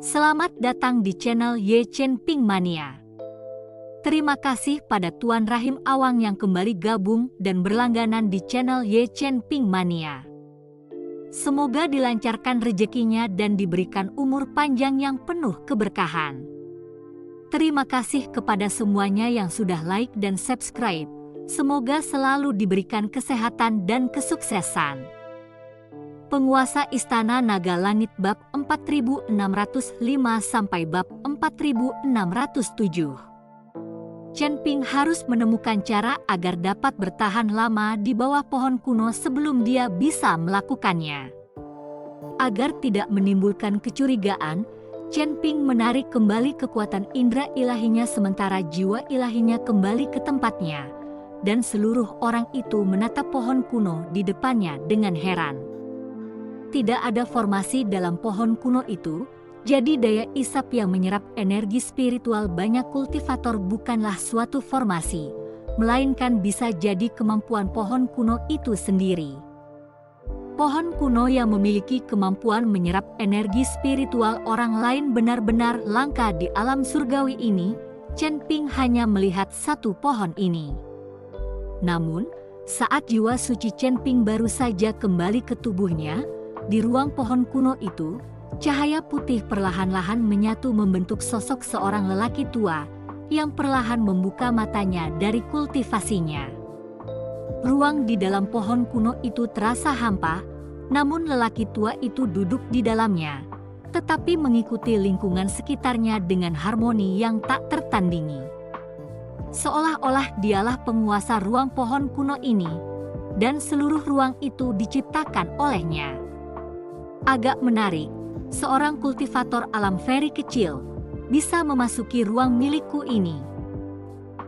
Selamat datang di channel Ye Chen Ping Mania. Terima kasih pada Tuan Rahim Awang yang kembali gabung dan berlangganan di channel Ye Chen Ping Mania. Semoga dilancarkan rezekinya dan diberikan umur panjang yang penuh keberkahan. Terima kasih kepada semuanya yang sudah like dan subscribe. Semoga selalu diberikan kesehatan dan kesuksesan. Penguasa Istana Naga Langit bab 4605 sampai bab 4607. Chen Ping harus menemukan cara agar dapat bertahan lama di bawah pohon kuno sebelum dia bisa melakukannya. Agar tidak menimbulkan kecurigaan, Chen Ping menarik kembali kekuatan indera ilahinya sementara jiwa ilahinya kembali ke tempatnya, dan seluruh orang itu menatap pohon kuno di depannya dengan heran. Tidak ada formasi dalam pohon kuno itu, jadi daya isap yang menyerap energi spiritual banyak kultivator bukanlah suatu formasi, melainkan bisa jadi kemampuan pohon kuno itu sendiri. Pohon kuno yang memiliki kemampuan menyerap energi spiritual orang lain benar-benar langka di alam surgawi ini. Chen Ping hanya melihat satu pohon ini. Namun, saat jiwa suci Chen Ping baru saja kembali ke tubuhnya, di ruang pohon kuno itu, cahaya putih perlahan-lahan menyatu membentuk sosok seorang lelaki tua yang perlahan membuka matanya dari kultivasinya. Ruang di dalam pohon kuno itu terasa hampa, namun lelaki tua itu duduk di dalamnya, tetapi mengikuti lingkungan sekitarnya dengan harmoni yang tak tertandingi. Seolah-olah dialah penguasa ruang pohon kuno ini, dan seluruh ruang itu diciptakan olehnya. Agak menarik, seorang kultivator alam feri kecil bisa memasuki ruang milikku ini.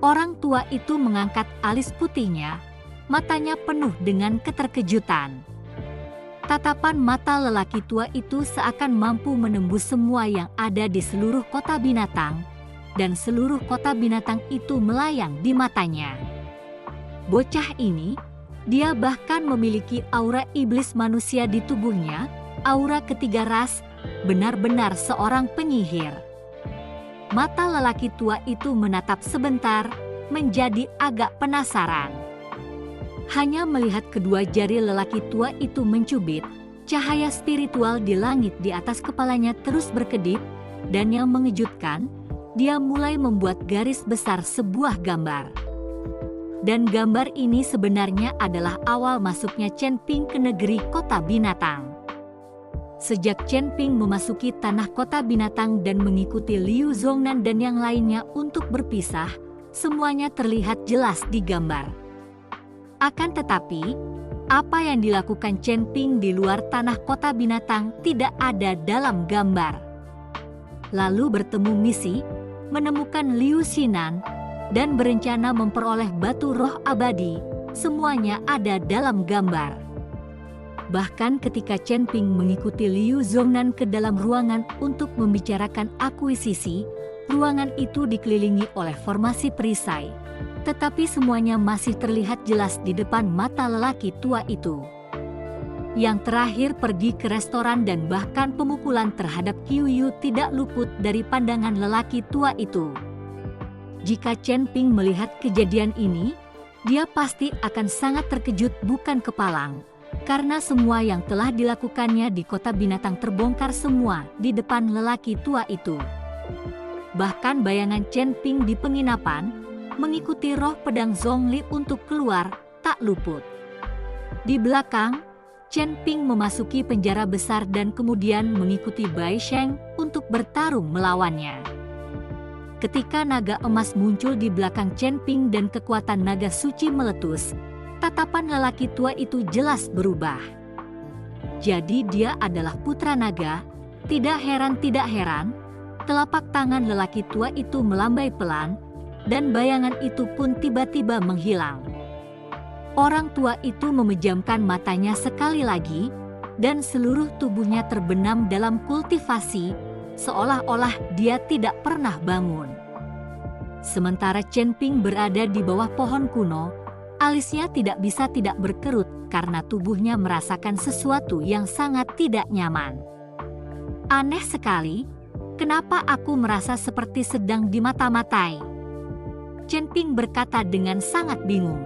Orang tua itu mengangkat alis putihnya, matanya penuh dengan keterkejutan. Tatapan mata lelaki tua itu seakan mampu menembus semua yang ada di seluruh kota binatang, dan seluruh kota binatang itu melayang di matanya. Bocah ini, dia bahkan memiliki aura iblis manusia di tubuhnya, aura ketiga ras, benar-benar seorang penyihir. Mata lelaki tua itu menatap sebentar, menjadi agak penasaran. Hanya melihat kedua jari lelaki tua itu mencubit, cahaya spiritual di langit di atas kepalanya terus berkedip, dan yang mengejutkan, dia mulai membuat garis besar sebuah gambar. Dan gambar ini sebenarnya adalah awal masuknya Chen Ping ke negeri kota binatang. Sejak Chen Ping memasuki tanah kota binatang dan mengikuti Liu Zongnan dan yang lainnya untuk berpisah, semuanya terlihat jelas di gambar. Akan tetapi, apa yang dilakukan Chen Ping di luar tanah kota binatang tidak ada dalam gambar. Lalu bertemu misi, menemukan Liu Xinan, dan berencana memperoleh batu roh abadi, semuanya ada dalam gambar. Bahkan ketika Chen Ping mengikuti Liu Zongnan ke dalam ruangan untuk membicarakan akuisisi, ruangan itu dikelilingi oleh formasi perisai, tetapi semuanya masih terlihat jelas di depan mata lelaki tua itu. Yang terakhir pergi ke restoran dan bahkan pemukulan terhadap Qiu Yu tidak luput dari pandangan lelaki tua itu. Jika Chen Ping melihat kejadian ini, dia pasti akan sangat terkejut bukan kepalang. Karena semua yang telah dilakukannya di kota binatang terbongkar semua di depan lelaki tua itu. Bahkan bayangan Chen Ping di penginapan, mengikuti roh pedang Zhongli untuk keluar, tak luput. Di belakang, Chen Ping memasuki penjara besar dan kemudian mengikuti Bai Sheng untuk bertarung melawannya. Ketika naga emas muncul di belakang Chen Ping dan kekuatan naga suci meletus, tatapan lelaki tua itu jelas berubah. Jadi dia adalah putra naga. Tidak heran, telapak tangan lelaki tua itu melambai pelan, dan bayangan itu pun tiba-tiba menghilang. Orang tua itu memejamkan matanya sekali lagi, dan seluruh tubuhnya terbenam dalam kultivasi, seolah-olah dia tidak pernah bangun. Sementara Chen Ping berada di bawah pohon kuno, alisnya tidak bisa tidak berkerut karena tubuhnya merasakan sesuatu yang sangat tidak nyaman. Aneh sekali, Kenapa aku merasa seperti sedang dimata-matai? Chen Ping berkata dengan sangat bingung.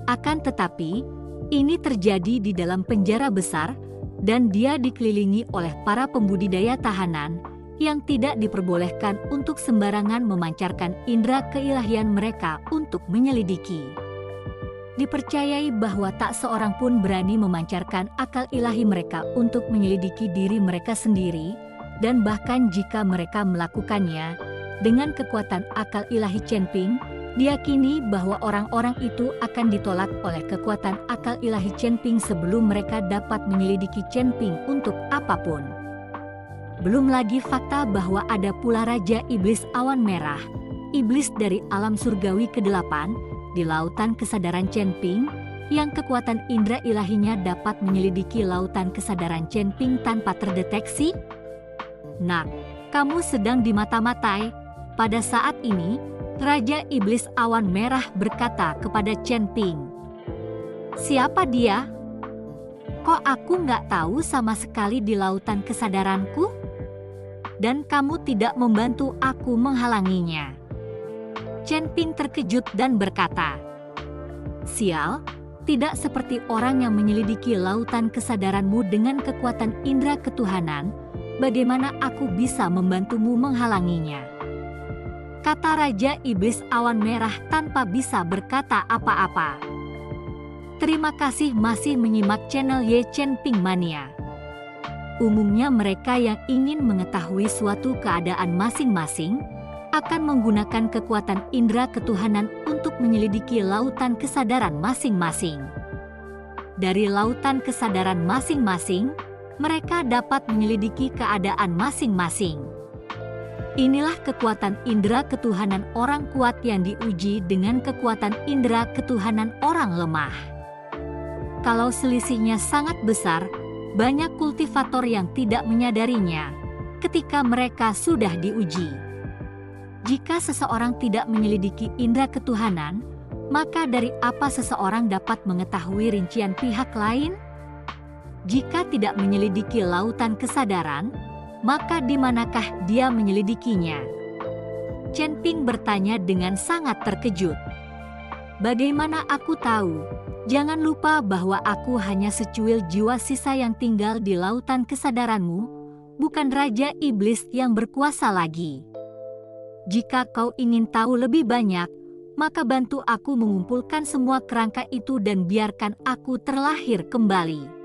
Akan tetapi, ini terjadi di dalam penjara besar dan dia dikelilingi oleh para pembudidaya tahanan yang tidak diperbolehkan untuk sembarangan memancarkan indera keilahian mereka untuk menyelidiki. Dipercayai bahwa tak seorang pun berani memancarkan akal ilahi mereka untuk menyelidiki diri mereka sendiri, dan bahkan jika mereka melakukannya, dengan kekuatan akal ilahi Chen Ping, diyakini bahwa orang-orang itu akan ditolak oleh kekuatan akal ilahi Chen Ping sebelum mereka dapat menyelidiki Chen Ping untuk apapun. Belum lagi fakta bahwa ada pula Raja Iblis Awan Merah, iblis dari alam surgawi ke-8, di lautan kesadaran Chen Ping, yang kekuatan indera ilahinya dapat menyelidiki lautan kesadaran Chen Ping tanpa terdeteksi. Nak, kamu sedang dimata-matai. Pada saat ini, Raja Iblis Awan Merah berkata kepada Chen Ping. Siapa dia? Kok aku nggak tahu sama sekali di lautan kesadaranku? Dan kamu tidak membantu aku menghalanginya. Chen Ping terkejut dan berkata, sial, tidak seperti orang yang menyelidiki lautan kesadaranmu dengan kekuatan indera ketuhanan, bagaimana aku bisa membantumu menghalanginya? Kata Raja Iblis Awan Merah tanpa bisa berkata apa-apa. Terima kasih masih menyimak channel Ye Chen Ping Mania. Umumnya mereka yang ingin mengetahui suatu keadaan masing-masing akan menggunakan kekuatan indera ketuhanan untuk menyelidiki lautan kesadaran masing-masing. Dari lautan kesadaran masing-masing, mereka dapat menyelidiki keadaan masing-masing. Inilah kekuatan indera ketuhanan orang kuat yang diuji dengan kekuatan indera ketuhanan orang lemah. Kalau selisihnya sangat besar, banyak kultivator yang tidak menyadarinya ketika mereka sudah diuji. Jika seseorang tidak menyelidiki indera ketuhanan, maka dari apa seseorang dapat mengetahui rincian pihak lain? Jika tidak menyelidiki lautan kesadaran, maka di manakah dia menyelidikinya? Chen Ping bertanya dengan sangat terkejut. Bagaimana aku tahu? Jangan lupa bahwa aku hanya secuil jiwa sisa yang tinggal di lautan kesadaranmu, bukan Raja Iblis yang berkuasa lagi. Jika kau ingin tahu lebih banyak, maka bantu aku mengumpulkan semua kerangka itu dan biarkan aku terlahir kembali.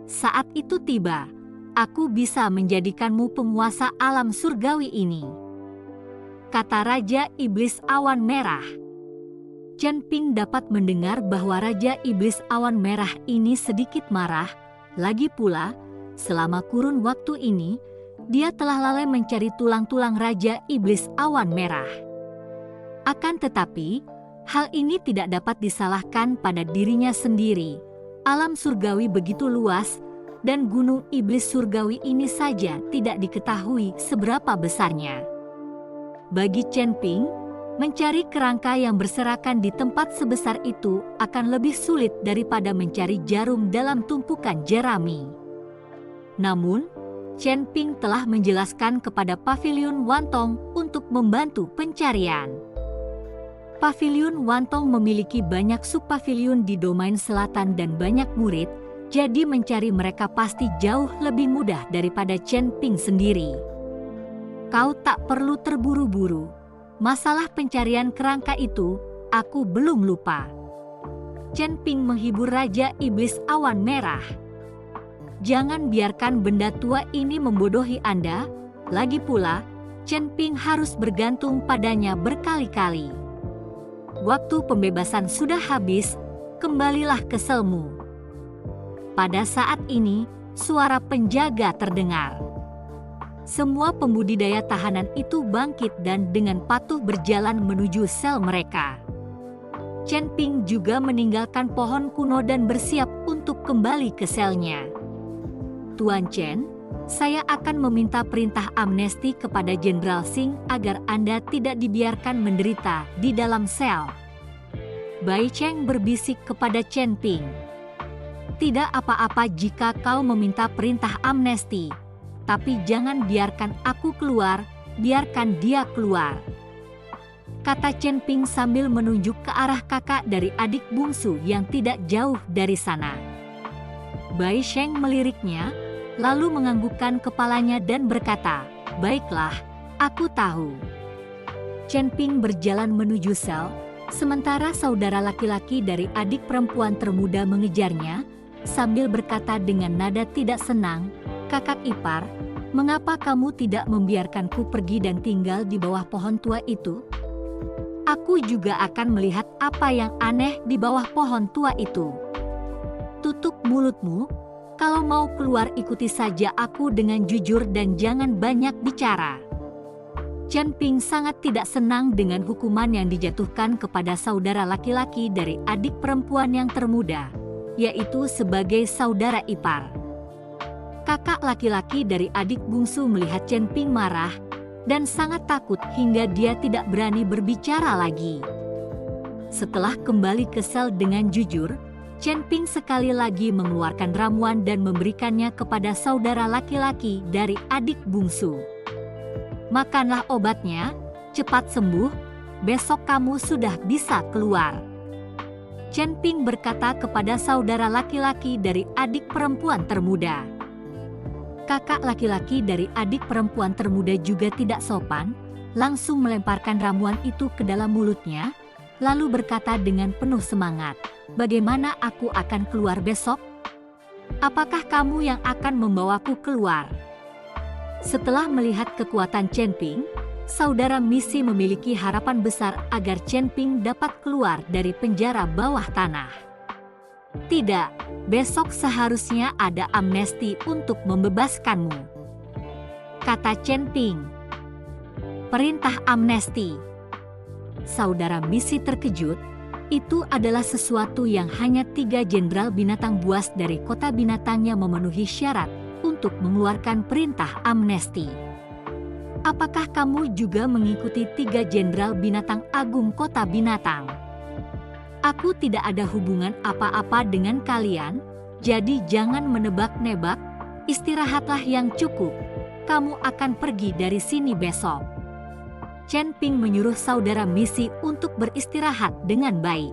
Saat itu tiba, aku bisa menjadikanmu penguasa alam surgawi ini. Kata Raja Iblis Awan Merah. Chen Ping dapat mendengar bahwa Raja Iblis Awan Merah ini sedikit marah. Lagi pula, selama kurun waktu ini, dia telah lalai mencari tulang-tulang Raja Iblis Awan Merah. Akan tetapi, hal ini tidak dapat disalahkan pada dirinya sendiri. Alam surgawi begitu luas, dan gunung iblis surgawi ini saja tidak diketahui seberapa besarnya. Bagi Chen Ping, mencari kerangka yang berserakan di tempat sebesar itu akan lebih sulit daripada mencari jarum dalam tumpukan jerami. Namun, Chen Ping telah menjelaskan kepada Paviliun Wantong untuk membantu pencarian. Paviliun Wantong memiliki banyak subpaviliun di domain selatan dan banyak murid, jadi mencari mereka pasti jauh lebih mudah daripada Chen Ping sendiri. Kau tak perlu terburu-buru. Masalah pencarian kerangka itu, aku belum lupa. Chen Ping menghibur Raja Iblis Awan Merah. Jangan biarkan benda tua ini membodohi Anda. Lagi pula, Chen Ping harus bergantung padanya berkali-kali. Waktu pembebasan sudah habis, kembalilah ke selmu. Pada saat ini, suara penjaga terdengar. Semua pembudidaya tahanan itu bangkit dan dengan patuh berjalan menuju sel mereka. Chen Ping juga meninggalkan pohon kuno dan bersiap untuk kembali ke selnya. Tuan Chen, saya akan meminta perintah amnesti kepada Jenderal Xing agar Anda tidak dibiarkan menderita di dalam sel. Bai Cheng berbisik kepada Chen Ping. Tidak apa-apa jika kau meminta perintah amnesti. tapi jangan biarkan aku keluar, biarkan dia keluar," kata Chen Ping sambil menunjuk ke arah kakak dari adik bungsu yang tidak jauh dari sana. Bai Sheng meliriknya, lalu menganggukkan kepalanya dan berkata, "Baiklah, aku tahu." Chen Ping berjalan menuju sel, sementara saudara laki-laki dari adik perempuan termuda mengejarnya, sambil berkata dengan nada tidak senang, "Kakak ipar, mengapa kamu tidak membiarkanku pergi dan tinggal di bawah pohon tua itu? Aku juga akan melihat apa yang aneh di bawah pohon tua itu." "Tutup mulutmu, kalau mau keluar ikuti saja aku dengan jujur dan jangan banyak bicara." Chen Ping sangat tidak senang dengan hukuman yang dijatuhkan kepada saudara laki-laki dari adik perempuan yang termuda, yaitu sebagai saudara ipar. Kakak laki-laki dari adik bungsu melihat Chen Ping marah dan sangat takut hingga dia tidak berani berbicara lagi. Setelah kembali ke sel dengan jujur, Chen Ping sekali lagi mengeluarkan ramuan dan memberikannya kepada saudara laki-laki dari adik bungsu. "Makanlah obatnya, cepat sembuh, besok kamu sudah bisa keluar," Chen Ping berkata kepada saudara laki-laki dari adik perempuan termuda. Kakak laki-laki dari adik perempuan termuda juga tidak sopan, langsung melemparkan ramuan itu ke dalam mulutnya, lalu berkata dengan penuh semangat, "Bagaimana aku akan keluar besok? Apakah kamu yang akan membawaku keluar?" Setelah melihat kekuatan Chen Ping, saudara misi memiliki harapan besar agar Chen Ping dapat keluar dari penjara bawah tanah. "Tidak, besok seharusnya ada amnesti untuk membebaskanmu," kata Chen Ping. "Perintah amnesti?" Saudara misi terkejut. Itu adalah sesuatu yang hanya 3 jenderal binatang buas dari kota binatangnya memenuhi syarat untuk mengeluarkan perintah amnesti. "Apakah kamu juga mengikuti 3 jenderal binatang agung kota binatang? Aku tidak ada hubungan apa-apa dengan kalian, jadi jangan menebak-nebak, istirahatlah yang cukup, kamu akan pergi dari sini besok." Chen Ping menyuruh saudara misi untuk beristirahat dengan baik.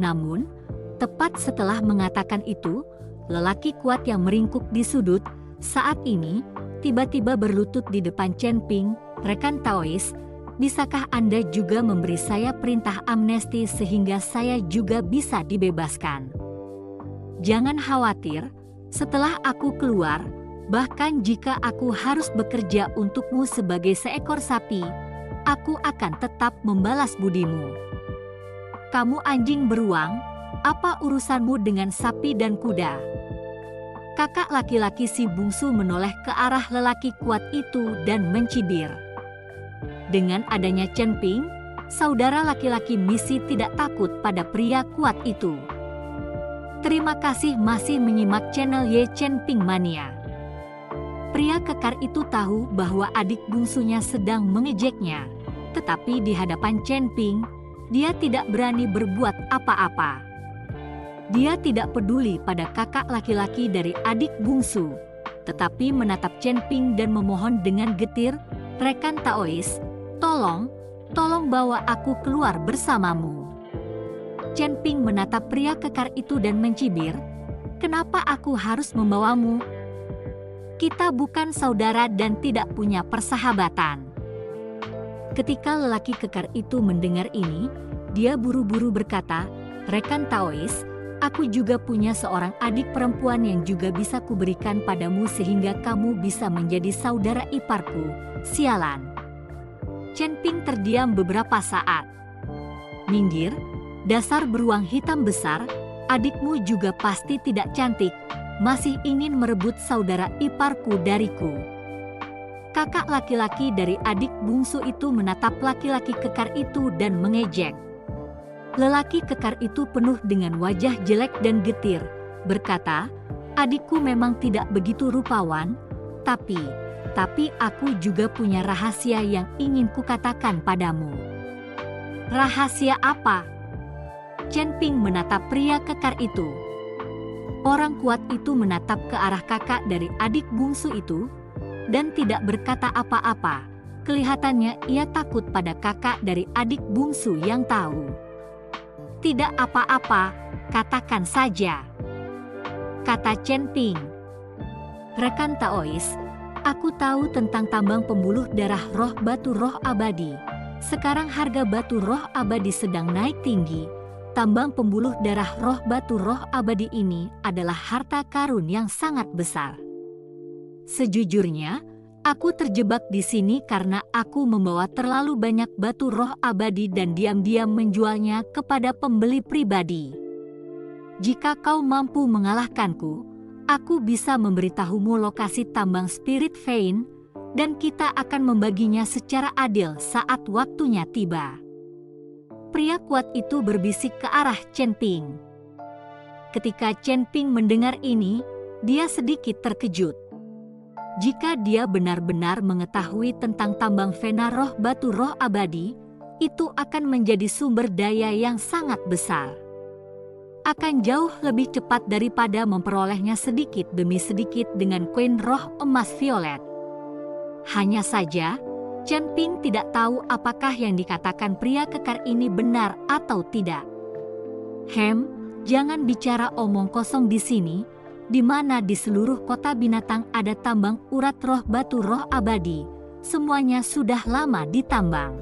Namun, tepat setelah mengatakan itu, lelaki kuat yang meringkuk di sudut, saat ini, tiba-tiba berlutut di depan Chen Ping, "Rekan Taois, bisakah Anda juga memberi saya perintah amnesti sehingga saya juga bisa dibebaskan? Jangan khawatir, setelah aku keluar, bahkan jika aku harus bekerja untukmu sebagai seekor sapi, aku akan tetap membalas budimu. Kamu anjing beruang, apa urusanmu dengan sapi dan kuda?" Kakak laki-laki si bungsu menoleh ke arah lelaki kuat itu dan mencibir. Dengan adanya Chen Ping, saudara laki-laki misi tidak takut pada pria kuat itu. Terima kasih masih menyimak channel Ye Chen Ping Mania. Pria kekar itu tahu bahwa adik bungsunya sedang mengejeknya, tetapi di hadapan Chen Ping, dia tidak berani berbuat apa-apa. Dia tidak peduli pada kakak laki-laki dari adik bungsu, tetapi menatap Chen Ping dan memohon dengan getir, "Rekan Taois, tolong bawa aku keluar bersamamu." Chen Ping menatap pria kekar itu dan mencibir, "Kenapa aku harus membawamu? Kita bukan saudara dan tidak punya persahabatan." Ketika lelaki kekar itu mendengar ini, dia buru-buru berkata, "Rekan Taois, aku juga punya seorang adik perempuan yang juga bisa kuberikan padamu sehingga kamu bisa menjadi saudara iparku. Sialan." Chen Ping terdiam beberapa saat. "Minggir, dasar beruang hitam besar, adikmu juga pasti tidak cantik, masih ingin merebut saudara iparku dariku." Kakak laki-laki dari adik bungsu itu menatap laki-laki kekar itu dan mengejek. Lelaki kekar itu penuh dengan wajah jelek dan getir, berkata, "Adikku memang tidak begitu rupawan, tapi aku juga punya rahasia yang ingin kukatakan padamu." "Rahasia apa?" Chen Ping menatap pria kekar itu. Orang kuat itu menatap ke arah kakak dari adik bungsu itu dan tidak berkata apa-apa. Kelihatannya ia takut pada kakak dari adik bungsu yang tahu. "Tidak apa-apa, katakan saja," kata Chen Ping. "Rekan Taois, aku tahu tentang tambang pembuluh darah roh batu roh abadi. Sekarang harga batu roh abadi sedang naik tinggi. Tambang pembuluh darah roh batu roh abadi ini adalah harta karun yang sangat besar. Sejujurnya, aku terjebak di sini karena aku membawa terlalu banyak batu roh abadi dan diam-diam menjualnya kepada pembeli pribadi. Jika kau mampu mengalahkanku, aku bisa memberitahumu lokasi tambang Spirit Vein, dan kita akan membaginya secara adil saat waktunya tiba." Pria kuat itu berbisik ke arah Chen Ping. Ketika Chen Ping mendengar ini, dia sedikit terkejut. Jika dia benar-benar mengetahui tentang tambang Vena roh batu roh abadi, itu akan menjadi sumber daya yang sangat besar. Akan jauh lebih cepat daripada memperolehnya sedikit demi sedikit dengan koin roh emas violet. Hanya saja, Chen Ping tidak tahu apakah yang dikatakan pria kekar ini benar atau tidak. Jangan bicara omong kosong di sini, di mana di seluruh kota binatang ada tambang urat roh batu roh abadi. Semuanya sudah lama ditambang.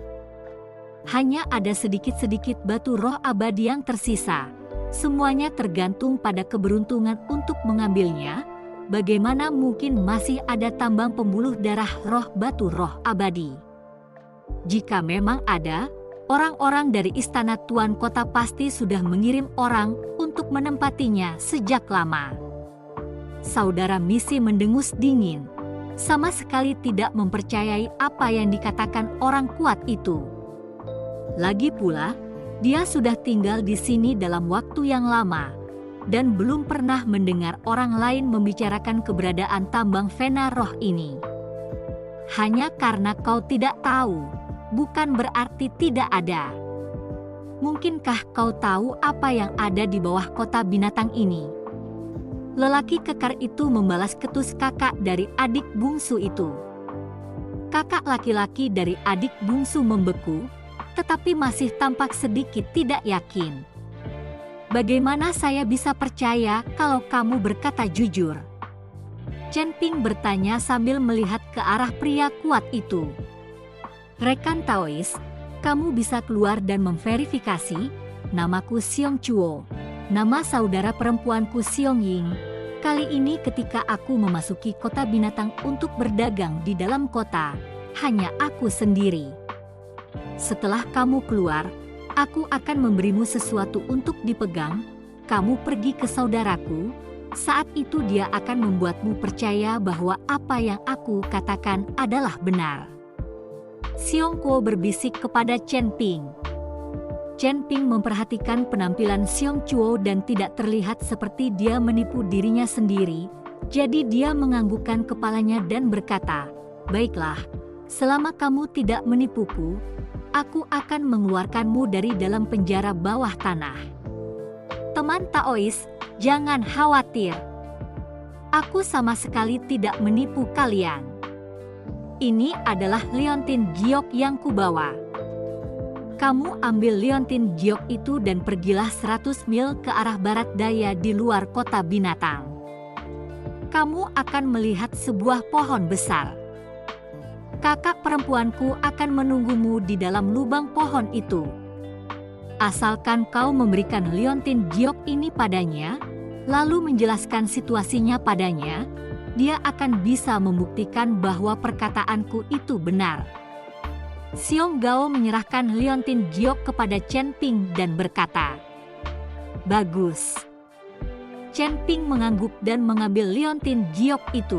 Hanya ada sedikit-sedikit batu roh abadi yang tersisa. Semuanya tergantung pada keberuntungan untuk mengambilnya. Bagaimana mungkin masih ada tambang pembuluh darah roh batu roh abadi? Jika memang ada, orang-orang dari istana Tuan Kota pasti sudah mengirim orang untuk menempatinya sejak lama. Saudara Misi mendengus dingin, sama sekali tidak mempercayai apa yang dikatakan orang kuat itu. Lagi pula, dia sudah tinggal di sini dalam waktu yang lama dan belum pernah mendengar orang lain membicarakan keberadaan tambang Vena roh ini. Hanya karena kau tidak tahu, bukan berarti tidak ada. Mungkinkah kau tahu apa yang ada di bawah kota binatang ini? Lelaki kekar itu membalas ketus kakak dari adik bungsu itu. Kakak laki-laki dari adik bungsu membeku, tetapi masih tampak sedikit tidak yakin. "Bagaimana saya bisa percaya kalau kamu berkata jujur?" Chen Ping bertanya sambil melihat ke arah pria kuat itu. "Rekan Taois, kamu bisa keluar dan memverifikasi. Namaku Xiong Chuo. Nama saudara perempuanku Xiong Ying. Kali ini ketika aku memasuki kota binatang untuk berdagang di dalam kota, hanya aku sendiri. Setelah kamu keluar, aku akan memberimu sesuatu untuk dipegang. Kamu pergi ke saudaraku. Saat itu dia akan membuatmu percaya bahwa apa yang aku katakan adalah benar." Xiong Kuo berbisik kepada Chen Ping. Chen Ping memperhatikan penampilan Xiong Chuo dan tidak terlihat seperti dia menipu dirinya sendiri. Jadi dia menganggukkan kepalanya dan berkata, "Baiklah, selama kamu tidak menipuku, aku akan mengeluarkanmu dari dalam penjara bawah tanah." Teman Taois, jangan khawatir. Aku sama sekali tidak menipu kalian. Ini adalah liontin giok yang kubawa. Kamu ambil liontin giok itu dan pergilah 100 mil ke arah barat daya di luar kota binatang. Kamu akan melihat sebuah pohon besar. Kakak perempuanku akan menunggumu di dalam lubang pohon itu. Asalkan kau memberikan liontin giok ini padanya, lalu menjelaskan situasinya padanya, dia akan bisa membuktikan bahwa perkataanku itu benar. Xiong Gao menyerahkan liontin giok kepada Chen Ping dan berkata, "Bagus." Chen Ping mengangguk dan mengambil liontin giok itu.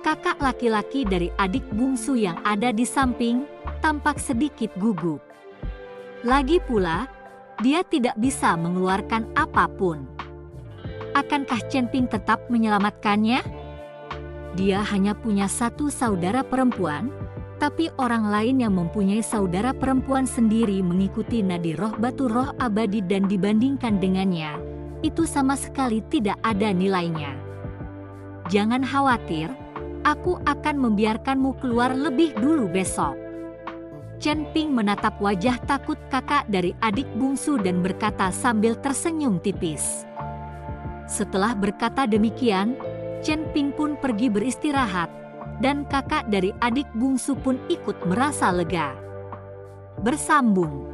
Kakak laki-laki dari adik bungsu yang ada di samping tampak sedikit gugup. Lagi pula, dia tidak bisa mengeluarkan apapun. Akankah Chen Ping tetap menyelamatkannya? Dia hanya punya satu saudara perempuan, tapi orang lain yang mempunyai saudara perempuan sendiri mengikuti nadi roh batu roh abadi dan dibandingkan dengannya, itu sama sekali tidak ada nilainya. Jangan khawatir, aku akan membiarkanmu keluar lebih dulu besok. Chen Ping menatap wajah takut kakak dari adik bungsu dan berkata sambil tersenyum tipis. Setelah berkata demikian, Chen Ping pun pergi beristirahat, dan kakak dari adik bungsu pun ikut merasa lega. Bersambung.